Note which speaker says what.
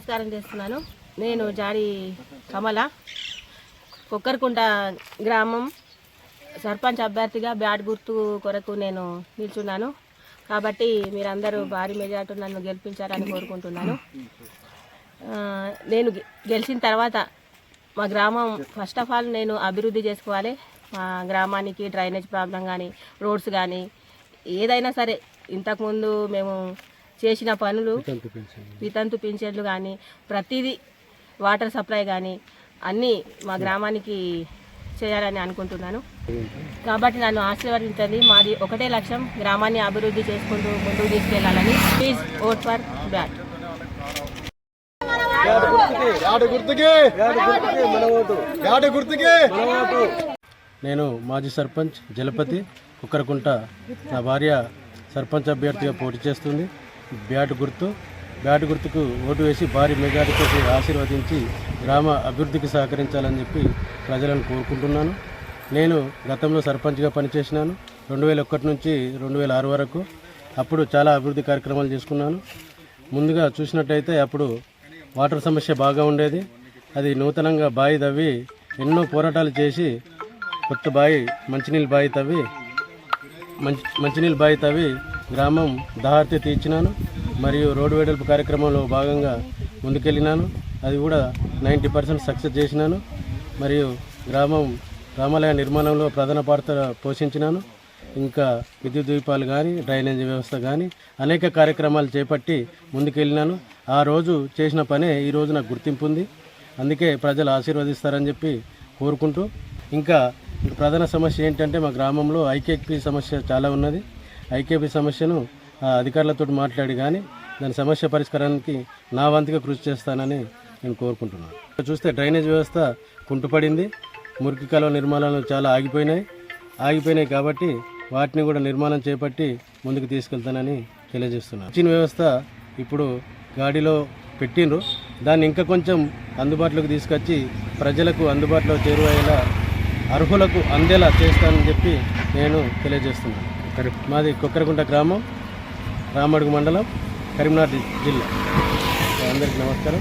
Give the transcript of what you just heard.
Speaker 1: నమస్కారం చేస్తున్నాను. నేను జాడి కమల, కొక్కర్కుంట గ్రామం సర్పంచ్ అభ్యర్థిగా బ్యాట్ గుర్తు కొరకు నేను నిల్చున్నాను. కాబట్టి మీరందరూ భారీ మెజార్టీ నన్ను గెలిపించారని కోరుకుంటున్నాను. నేను గెలిచిన తర్వాత మా గ్రామం ఫస్ట్ ఆఫ్ ఆల్ నేను అభివృద్ధి చేసుకోవాలి. మా గ్రామానికి డ్రైనేజ్ ప్రాబ్లం కానీ, రోడ్స్ కానీ, ఏదైనా సరే ఇంతకుముందు మేము చేసిన పనులు, వితంతు పింఛన్లు కానీ, ప్రతిదీ వాటర్ సప్లై కానీ అన్నీ మా గ్రామానికి చేయాలని అనుకుంటున్నాను. కాబట్టి నన్ను ఆశీర్వదించండి. మాది ఒకటే లక్ష్యం, గ్రామాన్ని అభివృద్ధి చేసుకుంటూ ముందుకు తీసుకెళ్లాలని. Please vote for bat.
Speaker 2: నేను మాజీ సర్పంచ్ జలపతి కుక్కరకుంట. నా భార్య సర్పంచ్ అభ్యర్థిగా పోటీ చేస్తుంది. బ్యాట్ గుర్తుకు ఓటు వేసి భారీ మెజారిటీతో ఆశీర్వదించి గ్రామ అభివృద్ధికి సహకరించాలని చెప్పి ప్రజలను కోరుకుంటున్నాను. నేను గతంలో సర్పంచ్గా పనిచేసినాను 2001 నుంచి 2006 వరకు. అప్పుడు చాలా అభివృద్ధి కార్యక్రమాలు చేసుకున్నాను. ముందుగా చూసినట్టయితే అప్పుడు వాటర్ సమస్య బాగా ఉండేది. అది నూతనంగా బావి తవ్వి ఎన్నో పోరాటాలు చేసి కొత్త బావి మంచినీళ్ళ బావి తవ్వి గ్రామం దాహార్తి తీర్చినాను. మరియు రోడ్డు వెడల్పు కార్యక్రమంలో భాగంగా ముందుకెళ్ళినాను. అది కూడా 90% సక్సెస్ చేసినాను. మరియు రామాలయ నిర్మాణంలో ప్రధాన పాత్ర పోషించినాను. ఇంకా విద్యుత్ దీపాలు కానీ, డ్రైనేజ్ వ్యవస్థ కానీ అనేక కార్యక్రమాలు చేపట్టి ముందుకెళ్ళినాను. ఆ రోజు చేసిన పనే ఈరోజు నాకు గుర్తింపు ఉంది. అందుకే ప్రజలు ఆశీర్వదిస్తారని చెప్పి కోరుకుంటూ, ఇంకా ప్రధాన సమస్య ఏంటంటే మా గ్రామంలో ఐకేపీ సమస్య చాలా ఉన్నది. ఐకేపీ సమస్యను అధికారులతో మాట్లాడి కానీ దాని సమస్య పరిష్కారానికి నా వంతుగా కృషి చేస్తానని నేను కోరుకుంటున్నాను. చూస్తే డ్రైనేజ్ వ్యవస్థ కుంటుపడింది. మురికి కాలువ నిర్మాణాలు చాలా ఆగిపోయినాయి కాబట్టి వాటిని కూడా నిర్మాణం చేపట్టి ముందుకు తీసుకెళ్తానని తెలియజేస్తున్నాను. కిచెన్ వ్యవస్థ ఇప్పుడు గాడిలో పెట్టిండ్రు. దాన్ని ఇంకా కొంచెం అందుబాటులోకి తీసుకొచ్చి ప్రజలకు అందుబాటులో చేరువయ్యేలా, అర్హులకు అందేలా చేస్తానని చెప్పి నేను తెలియజేస్తున్నాను. మాది కొక్కరకుంట గ్రామం, రామడుగు మండలం, కరీంనగర్ జిల్లా. అందరికీ నమస్కారం.